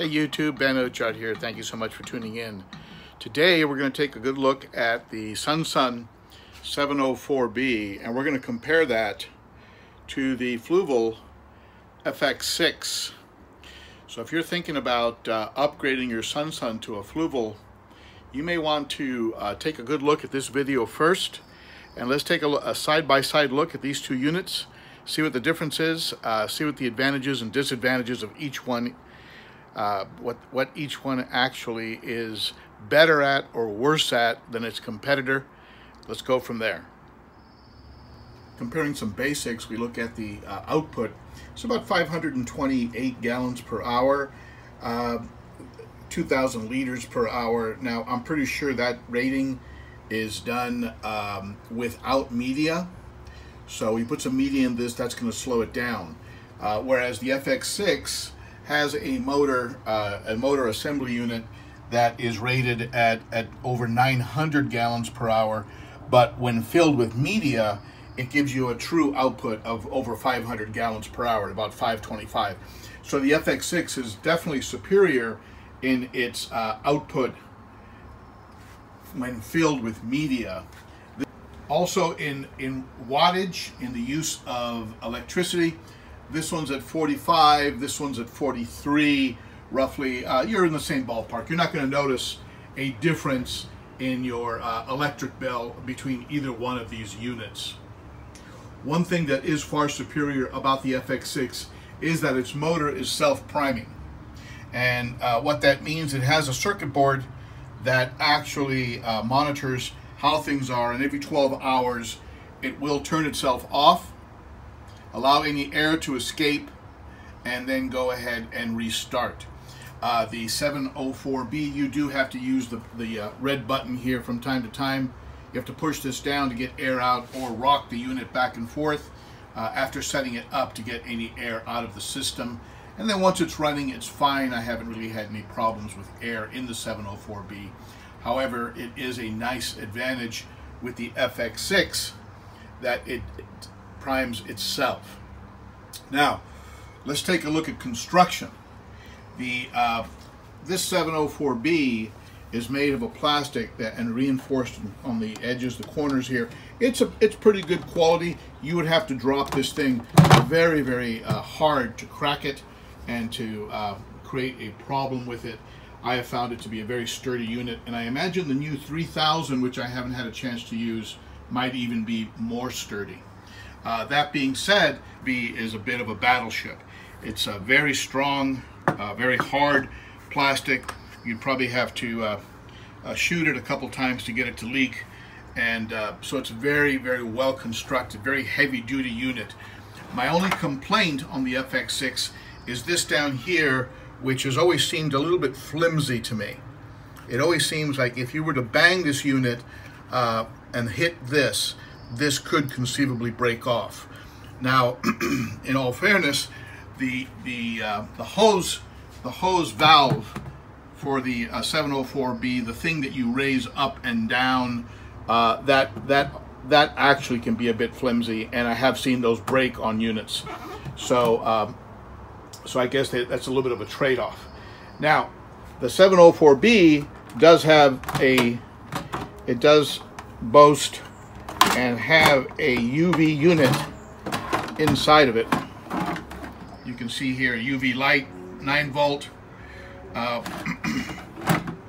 Hey YouTube, Ben Ochart here. Thank you so much for tuning in. Today we're going to take a good look at the SunSun 704B, and we're going to compare that to the Fluval FX-6. So if you're thinking about upgrading your SunSun to a Fluval, you may want to take a good look at this video first, and let's take a side-by-side look at these two units, see what the difference is, see what the advantages and disadvantages of each one, what each one actually is better at or worse at than its competitor. Let's go from there. Comparing some basics, we look at the output. It's about 528 gallons per hour, 2,000 liters per hour. Now, I'm pretty sure that rating is done without media. So we put some media in this, that's going to slow it down. Whereas the FX-6 has a motor assembly unit that is rated at over 900 gallons per hour, but when filled with media, it gives you a true output of over 500 gallons per hour, about 525. So the FX-6 is definitely superior in its output when filled with media. Also in wattage, in the use of electricity, this one's at 45, this one's at 43, roughly. You're in the same ballpark. You're not going to notice a difference in your electric bill between either one of these units. One thing that is far superior about the FX-6 is that its motor is self-priming. And what that means, it has a circuit board that actually monitors how things are, and every 12 hours it will turn itself off, allow any air to escape, and then go ahead and restart. The 704B, you do have to use the red button here from time to time. You have to push this down to get air out, or rock the unit back and forth after setting it up to get any air out of the system. And then once it's running, it's fine. I haven't really had any problems with air in the 704B. However, it is a nice advantage with the FX-6 that it primes itself. Now, let's take a look at construction. This 704B is made of a plastic and reinforced on the edges, the corners here. It's pretty good quality. You would have to drop this thing very, very hard to crack it and to create a problem with it. I have found it to be a very sturdy unit, and I imagine the new 3000, which I haven't had a chance to use, might even be more sturdy. That being said, B is a bit of a battleship. It's a very strong, very hard plastic. You'd probably have to shoot it a couple times to get it to leak, and so it's very, very well constructed, very heavy duty unit. My only complaint on the FX-6 is this down here, which has always seemed a little bit flimsy to me. It always seems like if you were to bang this unit and hit this could conceivably break off. Now, in all fairness, the hose valve for the 704B, the thing that you raise up and down, that actually can be a bit flimsy, and I have seen those break on units. So so I guess that's a little bit of a trade-off. Now, the 704B does have it does boast and have a UV unit inside of it. You can see here UV light, 9-volt.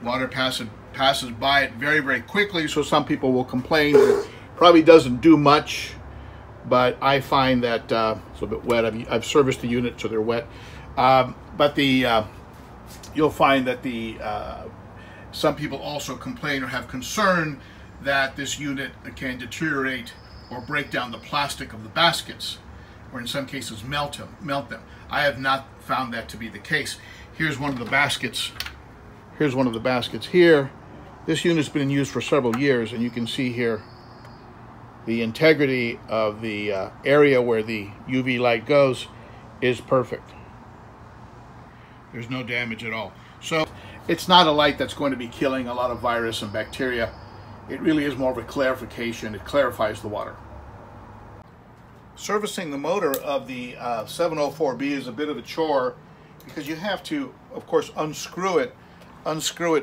Water passes by it very, very quickly, so some people will complain it probably doesn't do much, but I find that it's a bit wet. I've serviced the unit, so they're wet. But you'll find that some people also complain or have concern that this unit can deteriorate or break down the plastic of the baskets, or in some cases melt them. I have not found that to be the case. Here's one of the baskets. Here's one of the baskets here. This unit's been in use for several years, and you can see here the integrity of the area where the UV light goes is perfect. There's no damage at all. So it's not a light that's going to be killing a lot of virus and bacteria. It really is more of a clarification. It clarifies the water. Servicing the motor of the 704B is a bit of a chore. because you have to, of course, unscrew it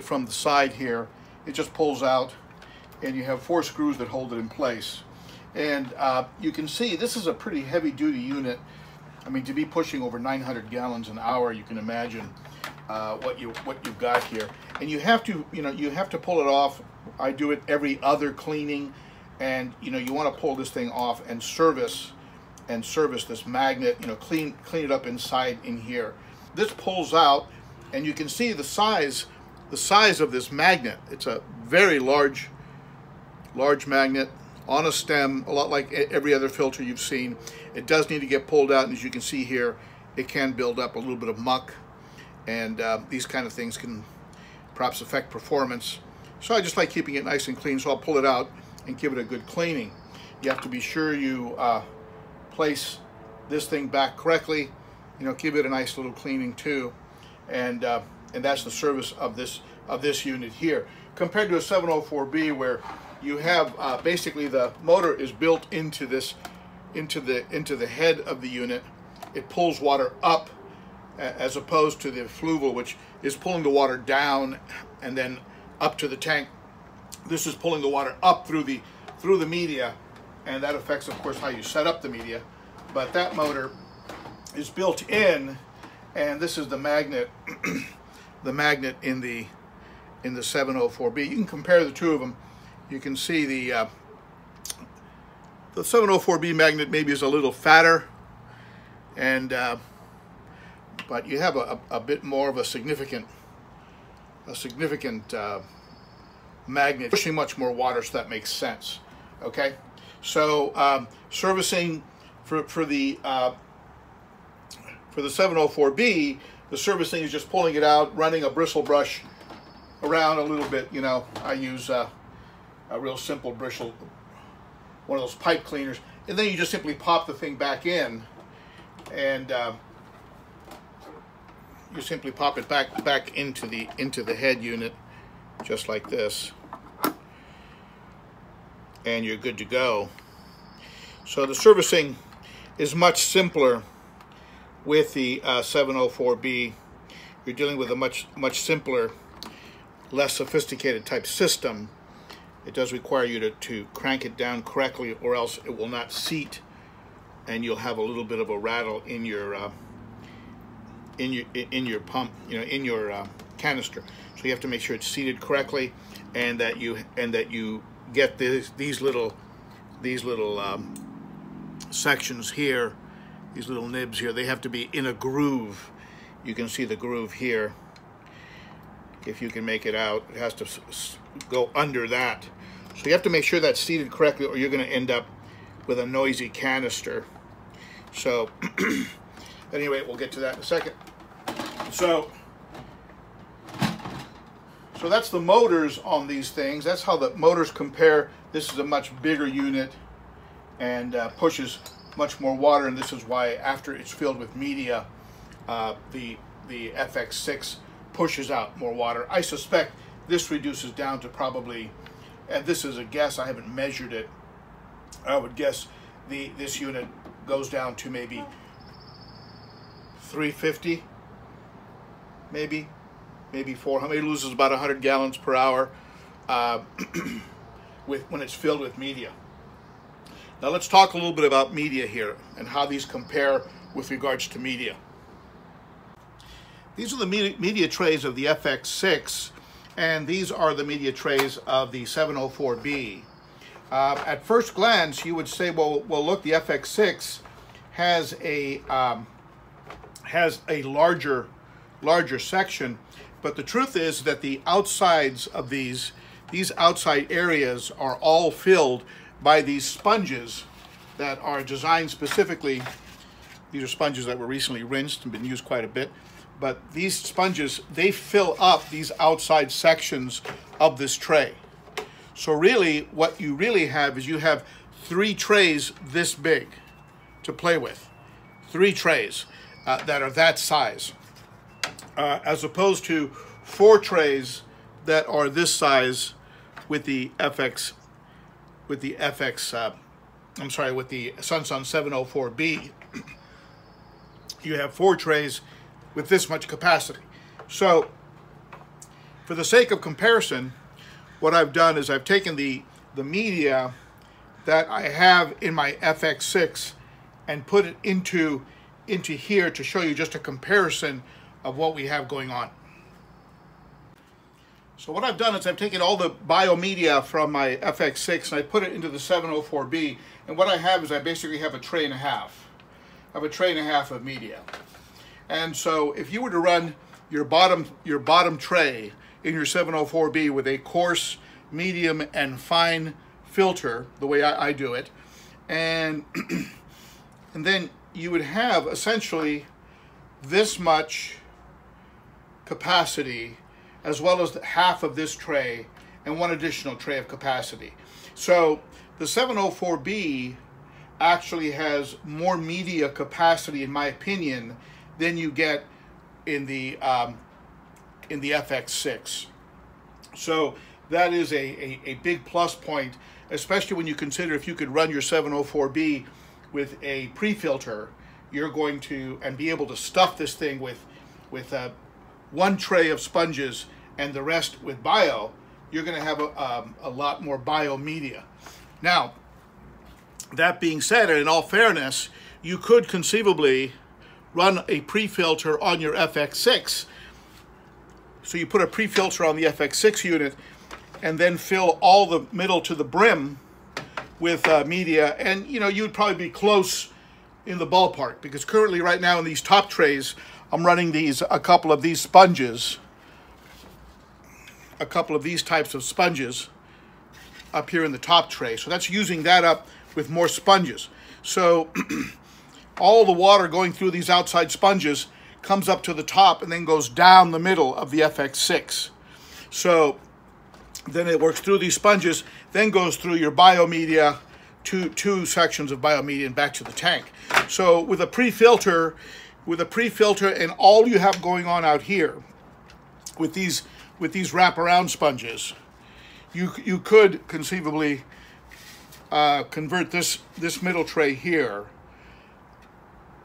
from the side here. It just pulls out, and you have 4 screws that hold it in place. And you can see this is a pretty heavy-duty unit. I mean, to be pushing over 900 gallons an hour, you can imagine what you've got here. And you have to, you have to pull it off. I do it every other cleaning, and you want to pull this thing off and service this magnet. Clean it up inside in here. This pulls out, and you can see the size of this magnet. It's a very large magnet on a stem, a lot like every other filter you've seen. It does need to get pulled out, and as you can see here, it can build up a little bit of muck, and these kind of things can perhaps affect performance. So I just like keeping it nice and clean, so I'll pull it out and give it a good cleaning. You have to be sure you place this thing back correctly, give it a nice little cleaning too, and that's the service of this unit here, compared to a 704B where you have basically the motor is built into the head of the unit. It pulls water up, as opposed to the Fluval, which is pulling the water down and then up to the tank. This is pulling the water up through the media, and that affects, of course, how you set up the media. But that motor is built in, and this is the magnet, the magnet in the 704B. You can compare the two of them. You can see the 704B magnet maybe is a little fatter, and but you have a bit more of a significant magnet pushing much more water, so that makes sense. Okay, so servicing for the 704B, the servicing is just pulling it out, running a bristle brush around a little bit. I use a real simple bristle, one of those pipe cleaners, and then you just simply pop the thing back in, and you simply pop it back into the head unit, just like this, and you're good to go. So the servicing is much simpler with the 704B. You're dealing with a much simpler, less sophisticated type system. It does require you to crank it down correctly, or else it will not seat, and you'll have a little bit of a rattle in your pump, in your canister. So you have to make sure it's seated correctly, and that you get these little sections here, these little nibs here. They have to be in a groove. You can see the groove here. If you can make it out, it has to go under that. So you have to make sure that's seated correctly, or you're going to end up with a noisy canister. So anyway, we'll get to that in a second. So that's the motors on these things. That's how the motors compare. This is a much bigger unit and pushes much more water, and this is why after it's filled with media, the FX-6 pushes out more water. I suspect this reduces down to probably, and this is a guess, I haven't measured it, I would guess this unit goes down to maybe 350, maybe 400. It loses about 100 gallons per hour when it's filled with media. Now let's talk a little bit about media here and how these compare with regards to media. These are the media trays of the FX-6, and these are the media trays of the 704B. At first glance, you would say, well, look, the FX-6 has a larger section, but the truth is that the outsides of these outside areas are all filled by these sponges that are designed specifically. These are sponges that were recently rinsed and been used quite a bit. But these sponges, they fill up these outside sections of this tray. So really, what you really have is you have 3 trays this big to play with. 3 trays that are that size, as opposed to 4 trays that are this size with the with the SunSun 704B. You have 4 trays with this much capacity. So for the sake of comparison, what I've done is I've taken the media that I have in my FX-6 and put it into here to show you just a comparison of what we have going on. So what I've done is I've taken all the biomedia from my FX-6 and I put it into the 704B, and what I have is I basically have a tray and a half. I have a tray and a half of media. And so if you were to run your bottom tray in your 704B with a coarse, medium, and fine filter, the way I do it, and and then you would have essentially this much capacity, as well as half of this tray and one additional tray of capacity. So the 704B actually has more media capacity, in my opinion, than you get in the FX-6. So that is a big plus point, especially when you consider if you could run your 704B with a pre-filter, you're going to, and be able to stuff this thing with one tray of sponges and the rest with bio, you're going to have a lot more bio media. Now, that being said, and in all fairness, you could conceivably run a pre-filter on your FX-6. So you put a pre-filter on the FX-6 unit and then fill all the middle to the brim with media, and you'd probably be close in the ballpark, because currently right now in these top trays I'm running a couple of these sponges, a couple of these types of sponges up here in the top tray. So that's using that up with more sponges. So all the water going through these outside sponges comes up to the top and then goes down the middle of the FX-6. So then it works through these sponges, then goes through your biomedia, two sections of biomedia, and back to the tank. So with a pre-filter, and all you have going on out here with these wraparound sponges, you could conceivably convert this middle tray here,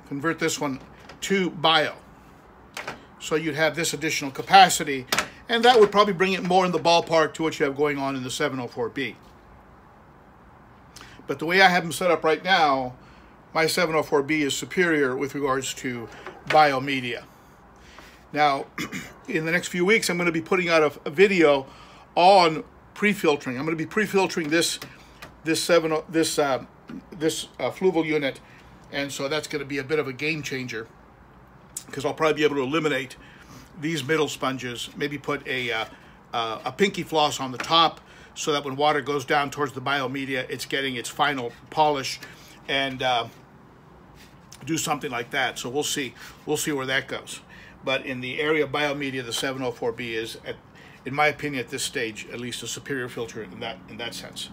convert this one to bio. So you'd have this additional capacity, and that would probably bring it more in the ballpark to what you have going on in the 704B. But the way I have them set up right now, my 704B is superior with regards to biomedia. Now, in the next few weeks, I'm going to be putting out a video on pre-filtering. I'm going to be pre-filtering this Fluval unit, and so that's going to be a bit of a game changer, because I'll probably be able to eliminate these middle sponges, maybe put a pinky floss on the top, so that when water goes down towards the biomedia, it's getting its final polish, and do something like that. So we'll see where that goes. But in the area of biomedia, the 704B is, in my opinion, at this stage, at least a superior filter in that sense.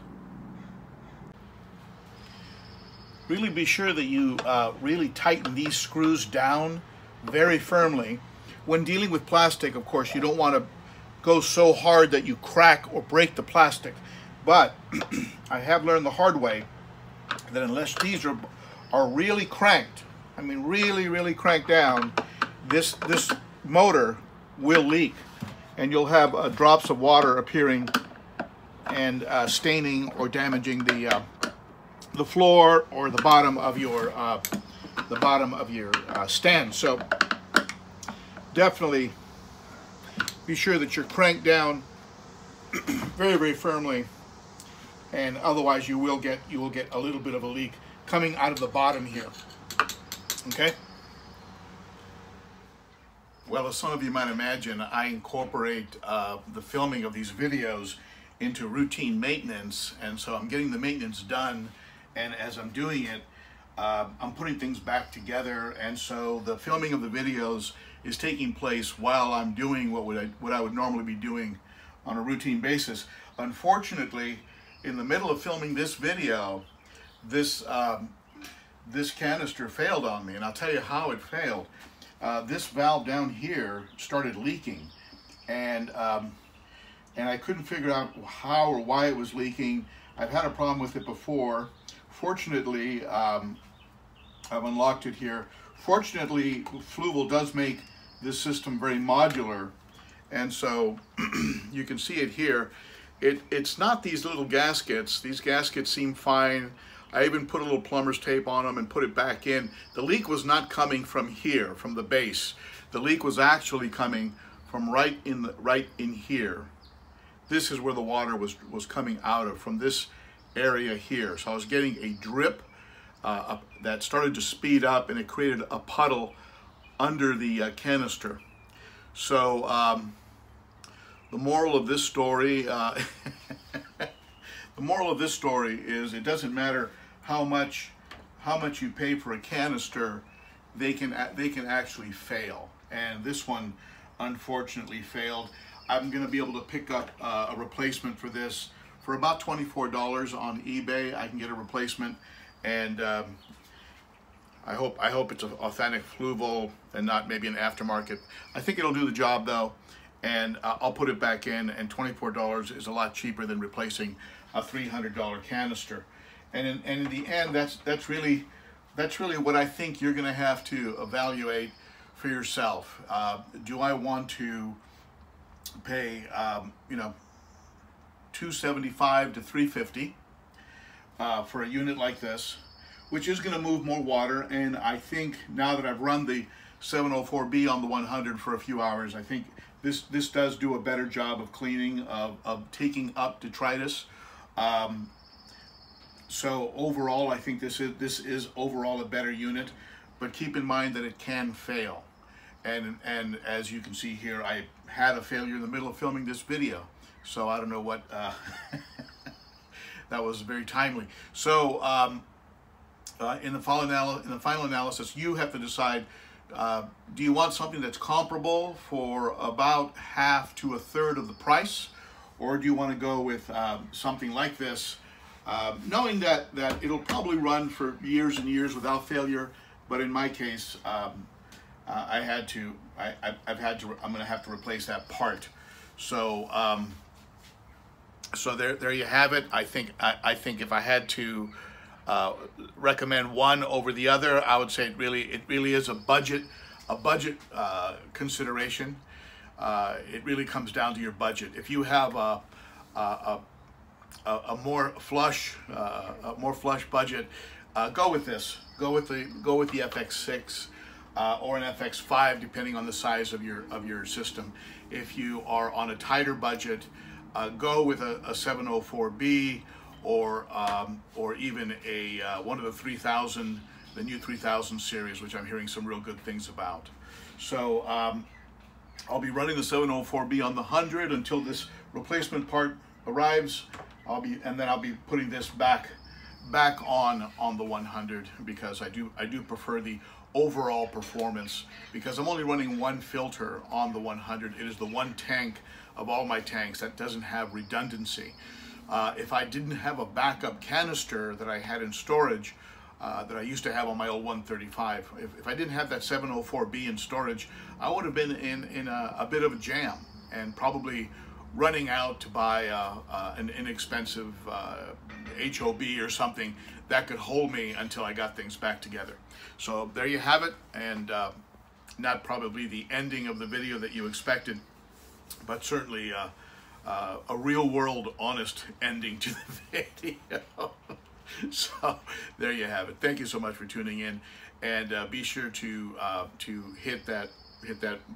Really be sure that you really tighten these screws down very firmly. When dealing with plastic, of course, you don't want to go so hard that you crack or break the plastic. But I have learned the hard way that unless these are really cranked, I mean really cranked down, this motor will leak, and you'll have drops of water appearing and staining or damaging the floor or the bottom of your stand. So definitely be sure that you're cranked down very firmly, and otherwise you will get a little bit of a leak coming out of the bottom here. Okay? Well, as some of you might imagine, I incorporate the filming of these videos into routine maintenance, and so I'm getting the maintenance done, and as I'm doing it, I'm putting things back together, and so the filming of the videos is taking place while I'm doing what I would normally be doing on a routine basis. Unfortunately, in the middle of filming this video, this canister failed on me, and I'll tell you how it failed. This valve down here started leaking, and I couldn't figure out how or why it was leaking. I've had a problem with it before. Fortunately, I've unlocked it here. Fortunately, Fluval does make this system very modular, and so you can see it here. It's not these little gaskets. These gaskets seem fine. I even put a little plumber's tape on them and put it back in. The leak was not coming from here, from the base. The leak was actually coming from right in here. This is where the water was coming out of, from this area here. So I was getting a drip that started to speed up, and it created a puddle under the canister. So the moral of this story, the moral of this story is it doesn't matter how much you pay for a canister, they can actually fail. And this one unfortunately failed. I'm going to be able to pick up a replacement for this for about $24 on eBay. I can get a replacement, and I hope it's an authentic Fluval and not maybe an aftermarket. I think it'll do the job though, and I'll put it back in. And $24 is a lot cheaper than replacing a $300 canister. And in the end, that's really what I think you're going to have to evaluate for yourself. Do I want to pay you know, $275 to $350 for a unit like this, which is going to move more water? And I think now that I've run the 704B on the 100 for a few hours, I think this does do a better job of cleaning, of taking up detritus. So overall, I think this is overall a better unit, but keep in mind that it can fail. And as you can see here, I had a failure in the middle of filming this video, so I don't know what. That was very timely. So in the final analysis, you have to decide: do you want something that's comparable for about half to a third of the price, or do you want to go with something like this, knowing that it'll probably run for years and years without failure? But in my case, I'm going to have to replace that part. So so there you have it. I think if I had to recommend one over the other, I would say it really is a budget consideration. It really comes down to your budget. If you have a more flush budget, go with this. Go with the FX-6 or an FX-5, depending on the size of your system. If you are on a tighter budget, go with a 704B or even a one of the 3000, the new 3000 series, which I'm hearing some real good things about. So I'll be running the 704B on the 100 until this replacement part arrives. I'll be putting this back on the 100, because I do prefer the overall performance, because I'm only running one filter on the 100. It is the one tank of all my tanks that doesn't have redundancy. If I didn't have a backup canister that I had in storage, that I used to have on my old 135, if I didn't have that 704B in storage, I would have been in a bit of a jam, and probably running out to buy an inexpensive HOB or something that could hold me until I got things back together. So there you have it, and not probably the ending of the video that you expected, but certainly a real-world, honest ending to the video. So there you have it. Thank you so much for tuning in, and be sure to hit that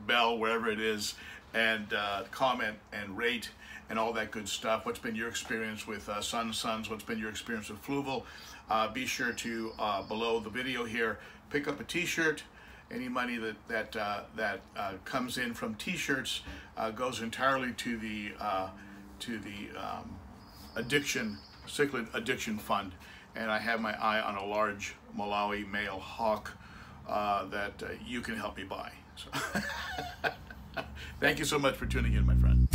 bell wherever it is, and comment and rate and all that good stuff. What's been your experience with SunSun's? What's been your experience with Fluval? Be sure to below the video here, pick up a T-shirt. Any money that comes in from T-shirts goes entirely to the cichlid addiction fund. And I have my eye on a large Malawi male hawk that you can help me buy. So thank you so much for tuning in, my friend.